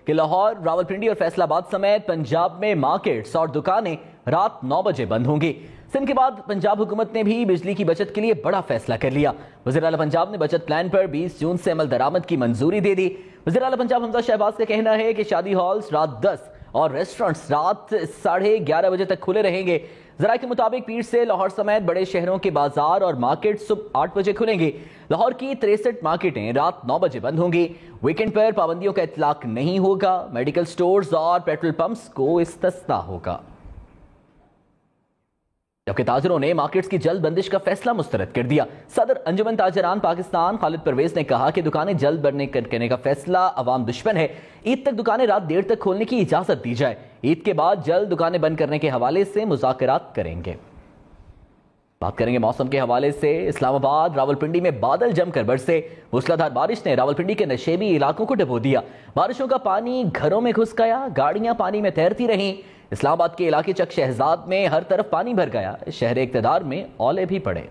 کہ لاہور، راولپنڈی اور فیصل آباد سمیت پنجاب میں مارکیٹس اور دکانیں رات 9 بجے بند ہوں گی۔ سندھ کے بعد پنجاب حکومت نے بھی بجلی کی بچت کے لیے بڑا فیصلہ کر لیا۔ وزیر اعلیٰ پنجاب نے بچت پلان پر 20 جون سے عمل درآمد کی منظوری دے دی۔ وزیر اعلیٰ پنجاب حمزہ شہباز کا کہنا ہے کہ شادی ہالز رات 10 اور ریسٹورنٹس رات 11:30 بجے تک کھلے رہیں گے۔ ذرائع کے مطابق پیر سے لاہور سمیت بڑے شہروں کے بازار اور مارکیٹ صبح 8 بجے کھلیں گے۔ لاہور کی 63 مارکیٹیں رات 9 بجے بند ہوں گی۔ ویکنڈ پر پابندیوں کا اطلاق نہیں ہوگا۔ میڈیکل سٹورز اور پیٹرول پمپس کو استثناء ہوگا۔ جبکہ تاجروں نے مارکیٹس کی جلد بندش کا فیصلہ مسترد کر دیا۔ صدر انجمن تاجران پاکستان خالد پرویز نے کہا کہ دکانیں جلد بند کرنے کا فیصلہ عوام دشمن ہے۔ عید تک دکانیں رات دیر تک کھولنے کی اجازت دی جائے۔ عید کے بعد جلد دکانیں بند کرنے کے حوالے سے مذاکرات کریں گے۔ بات کریں گے موسم کے حوالے سے۔ اسلام آباد، راولپنڈی میں بادل جم کر برسے۔ موسلادھار بارش نے راولپنڈی کے نشیبی علاقوں کو ڈبو دیا۔ بارشوں کا پانی گھروں میں گھس گیا، گاڑیاں پانی میں تیرتی رہیں۔ اسلام آباد کے علاقے چک شہزاد میں ہر طرف پانی بھر گیا۔ شہر اقتدار میں اولے بھی پڑے۔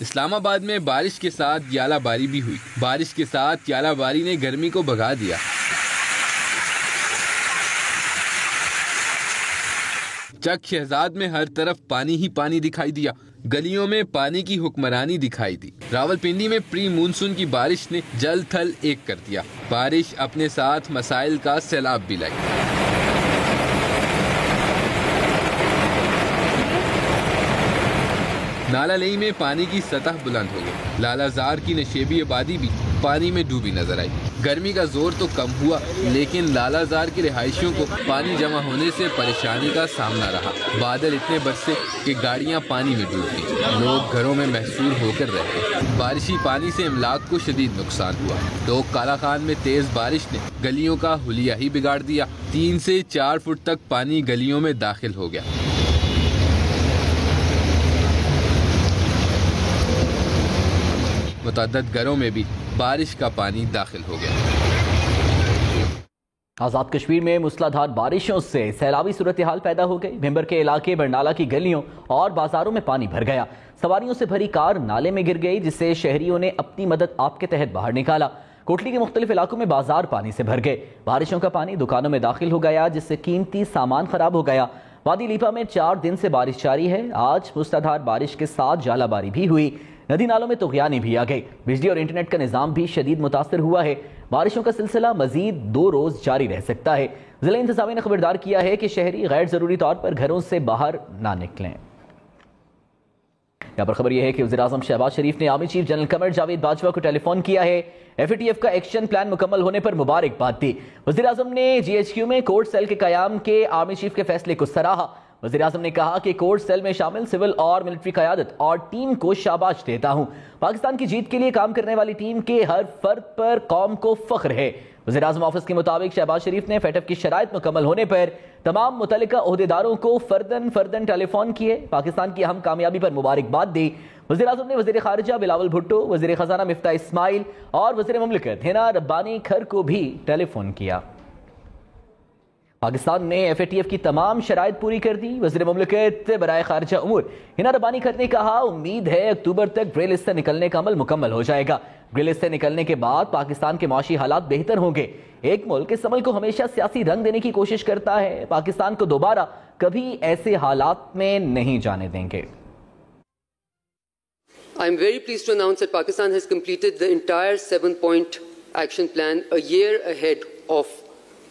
اسلام آباد میں بارش کے ساتھ یالہ باری بھی ہوئی۔ بارش کے ساتھ یالہ باری نے گرمی کو بھگا دیا۔ چک شہزاد میں ہر طرف پانی ہی پانی دکھائی دیا۔ گلیوں میں پانی کی حکمرانی دکھائی دی۔ راولپنڈی میں پری مونسون کی بارش نے جل تھل ایک کر دیا۔ بارش اپنے ساتھ مسائل کا سیلاب بھی لائی۔ نالا لئی میں پانی کی سطح بلند ہو گئی۔ لالا زار کی نشیبی آبادی بھی پانی میں ڈوبی نظر آئی۔ گرمی کا زور تو کم ہوا، لیکن لالا زار کی رہائشیوں کو پانی جمع ہونے سے پریشانی کا سامنا رہا۔ بادل اتنے برسے کہ گاڑیاں پانی میں ڈوب گئی۔ لوگ گھروں میں محصور ہو کر رہے۔ بارشی پانی سے املاک کو شدید نقصان ہوا۔ ڈوک کالا خان میں تیز بارش نے گلیوں کا حلیہ ہی بگاڑ دیا۔ 3 سے 4 فٹ تک پانی گلیوں میں داخل ہو گیا۔ متعدد گھروں میں بھی بارش کا پانی داخل ہو گیا۔ آزاد کشمیر میں موسلادھار بارشوں سے سیلابی صورتحال پیدا ہو گئی۔ بھمبر کے علاقے برنالہ کی گلیوں اور بازاروں میں پانی بھر گیا۔ سواریوں سے بھری کار نالے میں گر گئی، جس سے شہریوں نے اپنی مدد آپ کے تحت باہر نکالا۔ کوٹلی کے مختلف علاقوں میں بازار پانی سے بھر گئے۔ بارشوں کا پانی دکانوں میں داخل ہو گیا، جس سے قیمتی سامان خراب ہو گیا۔ وادی لیپا میں 4 دن سے بارش جاری ہے۔ آج موسلادھار بارش کے ساتھ ژالہ باری بھی ہوئی۔ ندی نالوں میں طغیانی بھی آ گئی۔ بجلی اور انٹرنیٹ کا نظام بھی شدید متاثر ہوا ہے۔ بارشوں کا سلسلہ مزید 2 روز جاری رہ سکتا ہے۔ ضلع انتظامیہ نے خبردار کیا ہے کہ شہری غیر ضروری طور پر گھروں سے باہر نہ نکلیں۔ یہاں پر خبر یہ ہے کہ وزیراعظم شہباز شریف نے army chief general Qamar Javed Bajwa کو ٹیلی فون کیا ہے۔ FATF کا ایکشن پلان مکمل ہونے پر مبارکباد دی۔ وزیراعظم نے GHQ میں کورٹ سیل کے قیام کے آرمی چیف کے فیصلے کو سراہا۔ وزیراعظم نے کہا کہ کورٹ سیل میں شامل سول اور ملٹری قیادت اور ٹیم کو شاباش دیتا ہوں۔ پاکستان کی جیت کے لیے کام کرنے والی ٹیم کے ہر فرد پر قوم کو فخر ہے۔ وزیراعظم آفس کے مطابق شہباز شریف نے FATF کی شرائط مکمل ہونے پر تمام متعلقہ عہدیداروں کو فردن ٹیلی فون کیے، پاکستان کی اہم کامیابی پر مبارکباد دی۔ وزیراعظم نے وزیر خارجہ بلاول بھٹو، وزیر خزانہ مفتاح اسماعیل اور وزیر مملکت ہنا ربانی کھر کو بھی ٹیلی فون کیا۔ پاکستان نے FATF کی تمام شرائط پوری کر دی۔ وزیر مملکت برائے خارجہ امور ہنا ربانی کھر نے کہا، امید ہے اکتوبر تک گرے لسٹ سے نکلنے کا عمل مکمل ہو جائے گا۔ گرے لسٹ سے نکلنے کے بعد پاکستان کے معاشی حالات بہتر ہوں گے۔ ایک ملک اس عمل کو ہمیشہ سیاسی رنگ دینے کی کوشش کرتا ہے۔ پاکستان کو دوبارہ کبھی ایسے حالات میں نہیں جانے دیں گے۔ I am very pleased to announce that Pakistan has completed the entire 7-point action plan a year ahead of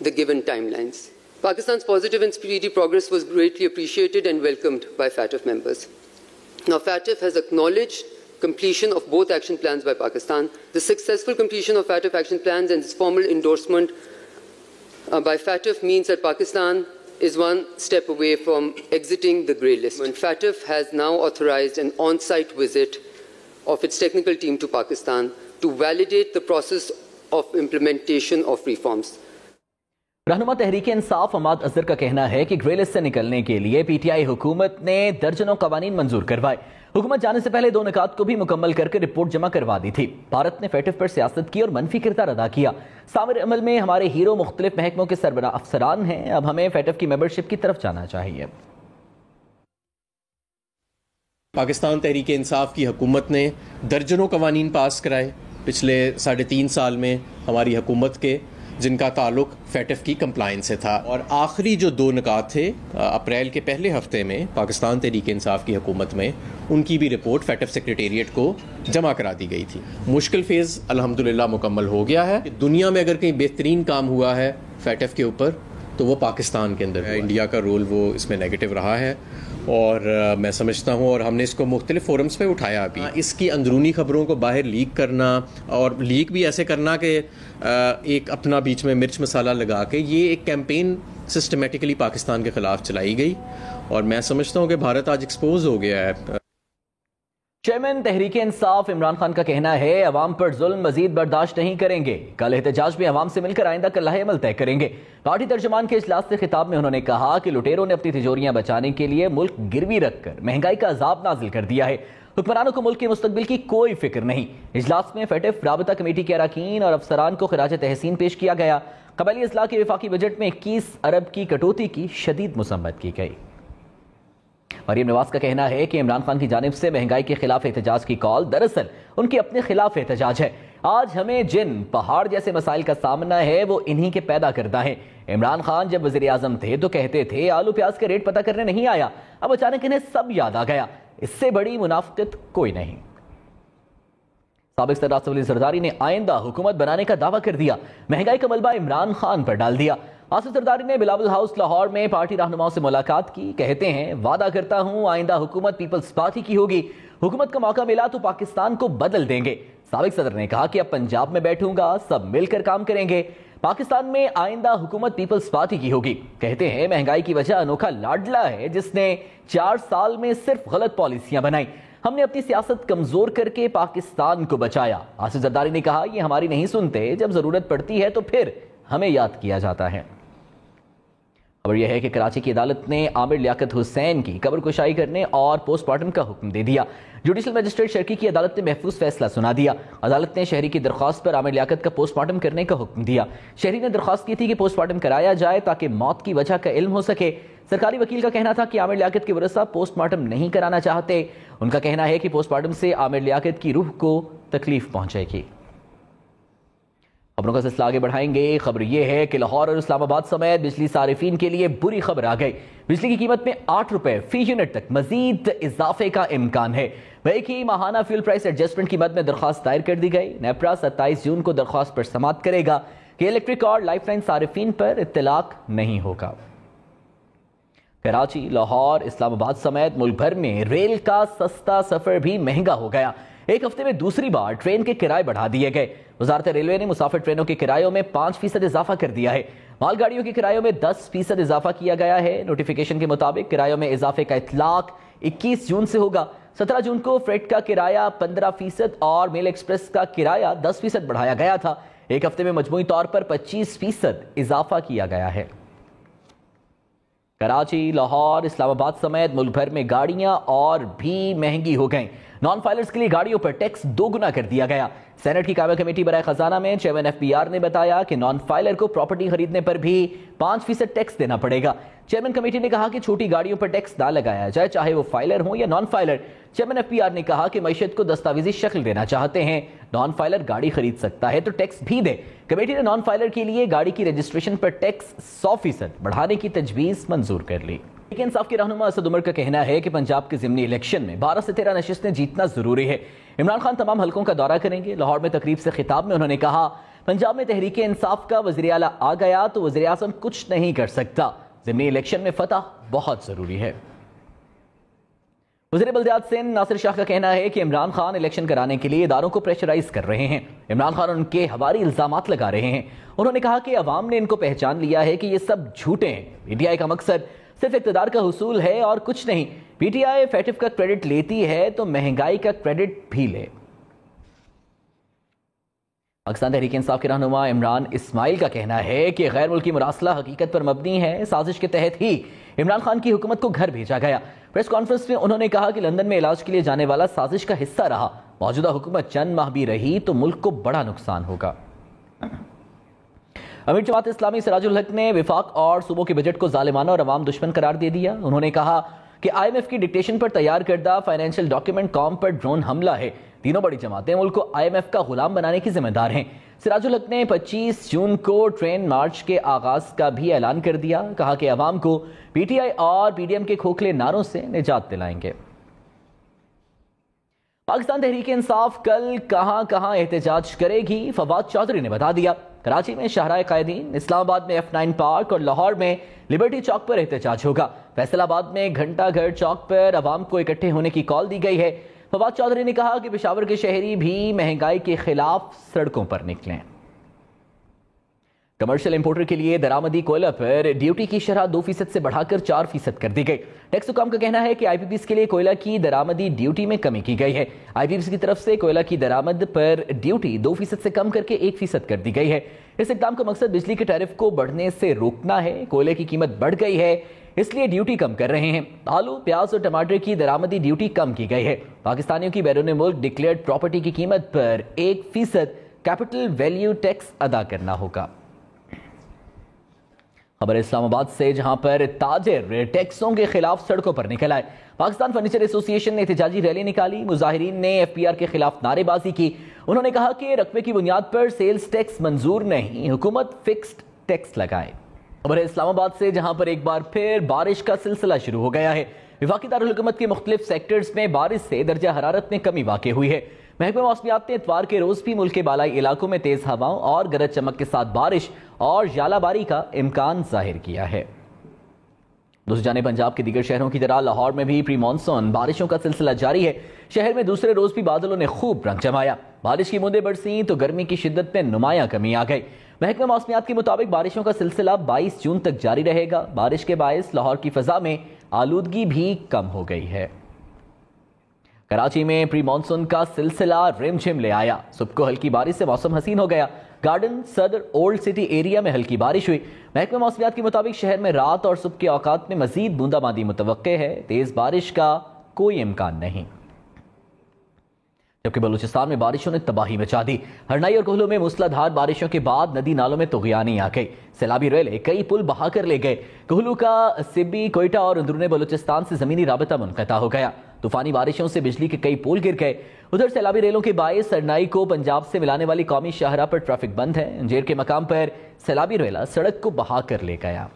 the given timelines. Pakistan's positive and speedy progress was greatly appreciated and welcomed by FATF members. Now, FATF has acknowledged completion of both action plans by Pakistan. The successful completion of FATF action plans and its formal endorsement by FATF means that Pakistan is one step away from exiting the grey list. And FATF has now authorized an on-site visit of its technical team to Pakistan to validate the process of implementation of reforms. رہنما تحریک انصاف عماد اظہر کا کہنا ہے کہ grey list سے نکلنے کے لیے PTI حکومت نے درجنوں قوانین منظور کروائے۔ حکومت جانے سے پہلے 2 نکات کو بھی مکمل کر کے رپورٹ جمع کروا دی تھی۔ بھارت نے FATF پر سیاست کی اور منفی کردار ادا کیا۔ سامر عمل میں ہمارے ہیرو مختلف محکموں کے سربراہ افسران ہیں۔ اب ہمیں FATF کی ممبرشپ کی طرف جانا چاہیے۔ پاکستان تحریک انصاف کی حکومت نے درجنوں قوانین پاس کرائے پچھلے 3.5 سال میں ہماری حکومت کے، جن کا تعلق فیٹف کی کمپلائنس سے تھا، اور آخری جو 2 نکات تھے اپریل کے پہلے ہفتے میں پاکستان تحریک انصاف کی حکومت میں، ان کی بھی رپورٹ فیٹف سیکریٹریٹ کو جمع کرا دی گئی تھی۔ مشکل فیز الحمدللہ مکمل ہو گیا ہے۔ دنیا میں اگر کہیں بہترین کام ہوا ہے فیٹف کے اوپر تو وہ پاکستان کے اندر ہے۔ انڈیا کا رول وہ اس میں نیگیٹو رہا ہے، اور میں سمجھتا ہوں، اور ہم نے اس کو مختلف فورمز پہ اٹھایا بھی، اس کی اندرونی خبروں کو باہر لیک کرنا، اور لیک بھی ایسے کرنا کہ ایک اپنا بیچ میں مرچ مسالہ لگا کے، یہ ایک کیمپین سسٹمیٹکلی پاکستان کے خلاف چلائی گئی، اور میں سمجھتا ہوں کہ بھارت آج ایکسپوز ہو گیا ہے۔ چیئرمین تحریک انصاف عمران خان کا کہنا ہے عوام پر ظلم مزید برداشت نہیں کریں گے، کل احتجاج میں عوام سے مل کر آئندہ کا عمل طے کریں گے۔ پارٹی ترجمان کے اجلاس سے خطاب میں انہوں نے کہا کہ لٹیروں نے اپنی تجوریاں بچانے کے لیے ملک گروی رکھ کر مہنگائی کا عذاب نازل کر دیا ہے، حکمرانوں کو ملک کے مستقبل کی کوئی فکر نہیں۔ اجلاس میں فیٹف رابطہ کمیٹی کے اراکین اور افسران کو خراج تحسین پیش کیا گیا۔ قبائلی اصلاح کے وفاقی بجٹ میں 21 ارب کی کٹوتی کی شدید مذمت کی گئی۔ مریم نواز کا کہنا ہے کہ عمران خان کی جانب سے مہنگائی کے خلاف احتجاج کی کال دراصل ان کے اپنے خلاف احتجاج ہے۔ آج ہمیں جن پہاڑ جیسے مسائل کا سامنا ہے وہ انہی کے پیدا کردہ ہیں۔ عمران خان جب وزیر اعظم تھے تو کہتے تھے آلو پیاز کا ریٹ پتہ کرنے نہیں آیا، اب اچانک انہیں سب یاد آ گیا، اس سے بڑی منافقت کوئی نہیں۔ سابق صدر آصف علی زرداری نے آئندہ حکومت بنانے کا دعویٰ کر دیا، مہنگائی کا ملبہ عمران خان پر ڈال دیا۔ آصف زرداری نے بلاول ہاؤس لاہور میں پارٹی رہنماؤں سے ملاقات کی، کہتے ہیں وعدہ کرتا ہوں آئندہ حکومت پیپلز پارٹی کی ہوگی، حکومت کا موقع ملا تو پاکستان کو بدل دیں گے۔ سابق صدر نے کہا کہ اب پنجاب میں بیٹھوں گا، سب مل کر کام کریں گے، پاکستان میں آئندہ حکومت پیپلز پارٹی کی ہوگی۔ کہتے ہیں مہنگائی کی وجہ انوکھا لاڈلا ہے جس نے 4 سال میں صرف غلط پالیسیاں بنائیں، ہم نے اپنی سیاست کمزور کر کے پاکستان کو بچایا۔ آصف زرداری نے کہا یہ ہماری نہیں سنتے، جب ضرورت پڑتی ہے تو پھر ہمیں یاد کیا جاتا ہے۔ خبر یہ ہے کہ کراچی کی عدالت نے عامر لیاقت حسین کی قبر کشائی کرنے اور پوسٹ مارٹم کا حکم دے دیا۔ جوڈیشل مجسٹریٹ شرکی کی عدالت نے محفوظ فیصلہ سنا دیا۔ عدالت نے شہری کی درخواست پر عامر لیاقت کا پوسٹ مارٹم کرنے کا حکم دیا۔ شہری نے درخواست کی تھی کہ پوسٹ مارٹم کرایا جائے تاکہ موت کی وجہ کا علم ہو سکے۔ سرکاری وکیل کا کہنا تھا کہ عامر لیاقت کے ورثاء پوسٹ مارٹم نہیں کرانا چاہتے، ان کا کہنا ہے کہ پوسٹ مارٹم سے عامر لیاقت کی روح کو تکلیف پہنچے گی۔ خبروں کا سلسلہ آگے بڑھائیں گے۔ خبر یہ ہے کہ لاہور اور اسلام آباد سمیت بجلی صارفین کے لیے بری خبر آ گئی، بجلی کی قیمت میں 8 روپے فی یونٹ تک مزید اضافے کا امکان ہے۔ وہی کی ماہانہ فیول پرائس ایڈجسٹمنٹ کی مد میں درخواست دائر کر دی گئی۔ نیپرا 27 جون کو درخواست پر سماعت کرے گا کہ الیکٹرک اور لائف لائن صارفین پر اطلاق نہیں ہوگا۔ کراچی، لاہور، اسلام آباد سمیت ملک بھر میں ریل کا سستا سفر بھی مہنگا ہو گیا۔ ایک ہفتے میں دوسری بار ٹرین کے کرائے بڑھا دیے گئے۔ وزارت ریلوے نے مسافر ٹرینوں کے کرایوں میں 5% اضافہ کر دیا ہے۔ مال گاڑیوں کے کرایوں میں 10% اضافہ کیا گیا ہے۔ نوٹیفیکیشن کے مطابق کرایوں میں اضافے کا اطلاق 21 جون سے ہوگا۔ 17 جون کو فریٹ کا کرایہ 15% اور میل ایکسپریس کا کرایہ 10% بڑھایا گیا تھا۔ ایک ہفتے میں مجموعی طور پر 25% اضافہ کیا گیا ہے۔ کراچی، لاہور، اسلام آباد سمیت ملک بھر میں گاڑیاں اور بھی مہنگی ہو گئیں۔ نان فائلرز کے لیے گاڑیوں پر ٹیکس 2 گنا کر دیا گیا۔ سینٹ کی قائمہ کمیٹی برائے خزانہ میں چیئرمین FPR نے بتایا کہ نان فائلر کو پراپرٹی خریدنے پر بھی 5% ٹیکس دینا پڑے گا۔ چیئرمین کمیٹی نے کہا کہ چھوٹی گاڑیوں پر ٹیکس نہ لگایا جائے، چاہے وہ فائلر ہوں یا نان فائلر۔ چیئرمین FPR نے کہا کہ معیشت کو دستاویزی شکل دینا چاہتے ہیں، نان فائلر گاڑی خرید سکتا ہے تو ٹیکس بھی دے۔ کمیٹی نے نان فائلر کے لیے گاڑی کی رجسٹریشن پر ٹیکس 100% بڑھانے کی تجویز منظور کر لی۔ لیکن انصاف کے رہنما اسد عمر کا کہنا ہے کہ پنجاب کے ضمنی الیکشن میں 12 سے 13 نشستیں جیتنا ضروری ہے۔ عمران خان تمام حلقوں کا دورہ کریں گے۔ لاہور میں تقریب سے خطاب میں انہوں نے کہا پنجاب میں تحریک انصاف کا وزیر اعلیٰ آ گیا تو وزیر اعظم کچھ نہیں کر سکتا، ضمنی الیکشن میں فتح بہت ضروری ہے۔ وزیر بلدیات سندھ ناصر شاہ کا کہنا ہے کہ عمران خان الیکشن کرانے کے لیے اداروں کو پریشرائز کر رہے ہیں۔ عمران خان ان کے حواری الزامات لگا رہے ہیں۔ انہوں نے کہا کہ عوام نے ان کو پہچان لیا ہے کہ یہ سب جھوٹے ہیں۔ PTI کا مقصد صرف اقتدار کا حصول ہے اور کچھ نہیں۔ PTI فیٹف کا کریڈٹ لیتی ہے تو مہنگائی کا کریڈٹ بھی لے۔ پاکستان تحریک انصاف کے رہنما عمران اسماعیل کا کہنا ہے کہ غیر ملکی مراسلہ حقیقت پر مبنی ہے، سازش کے تحت ہی عمران خان کی حکومت کو گھر بھیجا گیا۔ پریس کانفرنس میں انہوں نے کہا کہ لندن میں علاج کے لیے جانے والا سازش کا حصہ رہا، موجودہ حکومت چند ماہ بھی رہی تو ملک کو بڑا نقصان ہوگا۔ امیر جماعت اسلامی سراج الحق نے وفاق اور صوبوں کے بجٹ کو ظالمانہ اور عوام دشمن قرار دے دیا۔ انہوں نے کہا کہ IMF کی ڈکٹیشن پر تیار کردہ فائنینشیل ڈاکیومنٹ کام پر ڈرون حملہ ہے۔ تینوں بڑی جماعتیں ملک کو IMF کا غلام بنانے کی ذمہ دار ہیں۔ سراج الحق نے 25 جون کو ٹرین مارچ کے آغاز کا بھی اعلان کر دیا، کہا کہ عوام کو PTI اور PDM کے کھوکھلے نعروں سے نجات دلائیں گے۔ پاکستان تحریک انصاف کل کہاں کہاں احتجاج کرے گی، فواد چودھری نے بتا دیا۔ کراچی میں شاہراہ قائدین، اسلام آباد میں F9 پارک اور لاہور میں لبرٹی چوک پر احتجاج ہوگا۔ فیصل آباد میں گھنٹہ گھر چوک پر عوام کو اکٹھے ہونے کی کال دی گئی ہے۔ فواد چودھری نے کہا کہ پشاور کے شہری بھی مہنگائی کے خلاف سڑکوں پر نکلیں۔ کمرشل امپورٹر کے لیے درآمدی کوئلہ پر ڈیوٹی کی شرح 2% سے بڑھا کر 4% کر دی گئی۔ ٹیکس حکام کا کہنا ہے کہ IPPs کے لیے کوئلہ کی درآمدی ڈیوٹی میں کمی کی گئی ہے۔ IPPs کی طرف سے کوئلہ کی درآمد پر ڈیوٹی 2% سے کم کر کے 1% کر دی گئی ہے۔ اس اقدام کا مقصد بجلی کے ٹیرف کو بڑھنے سے روکنا ہے۔ کوئلے کی قیمت بڑھ گئی ہے، اس لیے ڈیوٹی کم کر رہے ہیں۔ آلو، پیاز اور ٹماٹر کی درآمدی ڈیوٹی کم کی گئی ہے۔ پاکستانیوں کی بیرون ملک ڈکلیئرڈ پراپرٹی کی قیمت پر 1% کیپٹل ویلیو ٹیکس ادا کرنا ہوگا۔ خبر اسلام آباد سے، جہاں پر تاجر ٹیکسوں کے خلاف سڑکوں پر نکل آئے۔ پاکستان فرنیچر ایسوسی ایشن نے احتجاجی ریلی نکالی۔ مظاہرین نے FPR کے خلاف نعرے بازی کی۔ انہوں نے کہا کہ رقبے کی بنیاد پر سیلز ٹیکس منظور نہیں، حکومت فکسڈ ٹیکس لگائے۔ خبر اسلام آباد سے، جہاں پر ایک بار پھر بارش کا سلسلہ شروع ہو گیا ہے۔ وفاقی دارالحکومت کے مختلف سیکٹرز میں بارش سے درجہ حرارت میں کمی واقع ہوئی ہے۔ محکمہ موسمیات نے اتوار کے روز بھی ملک کے بالائی علاقوں میں تیز ہواؤں اور گرج چمک کے ساتھ بارش اور ژالہ باری کا امکان ظاہر کیا ہے۔ دوسری جانب پنجاب کے دیگر شہروں کی طرح لاہور میں بھی پری مانسون بارشوں کا سلسلہ جاری ہے۔ شہر میں دوسرے روز بھی بادلوں نے خوب رنگ جمایا۔ بارش کی بوندیں برسیں تو گرمی کی شدت میں نمایاں کمی آ گئی۔ محکمہ موسمیات کے مطابق بارشوں کا سلسلہ 22 جون تک جاری رہے گا۔ بارش کے باعث لاہور کی فضا میں آلودگی بھی کم ہو گئی ہے۔ کراچی میں پری مانسون کا سلسلہ رم جھم لے آیا۔ صبح کو ہلکی بارش سے موسم حسین ہو گیا۔ گارڈن، صدر، اولڈ سٹی ایریا میں ہلکی بارش ہوئی۔ محکمہ موسمیات کے مطابق شہر میں رات اور صبح کے اوقات میں مزید بوندا باندی متوقع ہے۔ تیز بارش کا کوئی امکان نہیں۔ جبکہ بلوچستان میں بارشوں نے تباہی مچا دی۔ ہرنائی اور کوہلو میں موسلا دھار بارشوں کے بعد ندی نالوں میں طغیانی آ گئی۔ سیلابی ریلیں کئی پل بہا کر لے گئے۔ کوہلو کا سبی، کوئٹہ اور اندرون بلوچستان سے زمینی رابطہ منقطع ہو گیا۔ طوفانی بارشوں سے بجلی کے کئی پول گر گئے۔ ادھر سیلابی ریلوں کے باعث ہرنائی کو پنجاب سے ملانے والی قومی شاہراہ پر ٹریفک بند ہے۔ انجیر کے مقام پر سیلابی ریلا سڑک کو بہا کر لے گیا۔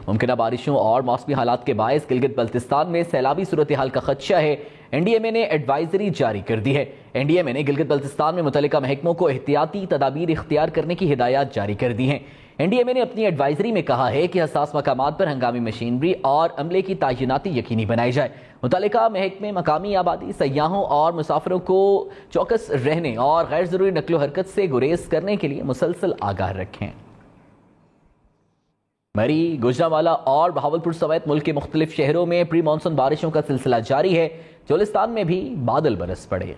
ممکنہ بارشوں اور موسمی حالات کے باعث گلگت بلتستان میں سیلابی صورتحال کا خدشہ ہے۔ NDMA نے ایڈوائزری جاری کر دی ہے۔ NDMA نے گلگت بلتستان میں متعلقہ محکموں کو احتیاطی تدابیر اختیار کرنے کی ہدایات جاری کر دی ہیں۔ NDMA نے اپنی ایڈوائزری میں کہا ہے کہ حساس مقامات پر ہنگامی مشینری اور عملے کی تعیناتی یقینی بنائی جائے۔ متعلقہ محکمے مقامی آبادی، سیاحوں اور مسافروں کو چوکس رہنے اور غیر ضروری نقل و حرکت سے گریز کرنے کے لیے مسلسل آگاہ رکھیں۔ مری، گوجرانوالہ اور بہاولپور سمیت ملک کے مختلف شہروں میں پری مانسون بارشوں کا سلسلہ جاری ہے۔ چولستان میں بھی بادل برس پڑے۔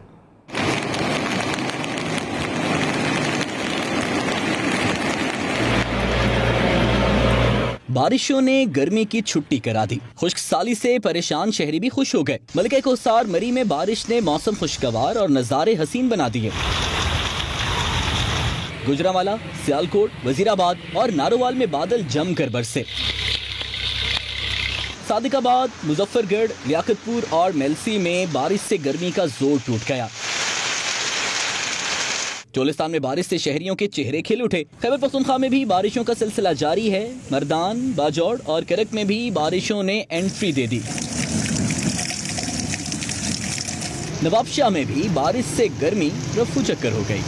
بارشوں نے گرمی کی چھٹی کرا دی۔ خشک سالی سے پریشان شہری بھی خوش ہو گئے۔ ملکہ کوثر مری میں بارش نے موسم خوشگوار اور نظارے حسین بنا دیے۔ گوجرانوالہ، سیالکوٹ، وزیر آباد اور نارووال میں بادل جم کر برسے۔ صادق آباد، مظفر گڑھ، لیاقت پور اور میلسی میں بارش سے گرمی کا زور ٹوٹ گیا۔ چولستان میں بارش سے شہریوں کے چہرے کھل اٹھے۔ خیبر پختونخوا میں بھی بارشوں کا سلسلہ جاری ہے۔ مردان، باجوڑ اور کرک میں بھی بارشوں نے انٹری دے دی۔ نواب شاہ میں بھی بارش سے گرمی رفو چکر ہو گئی۔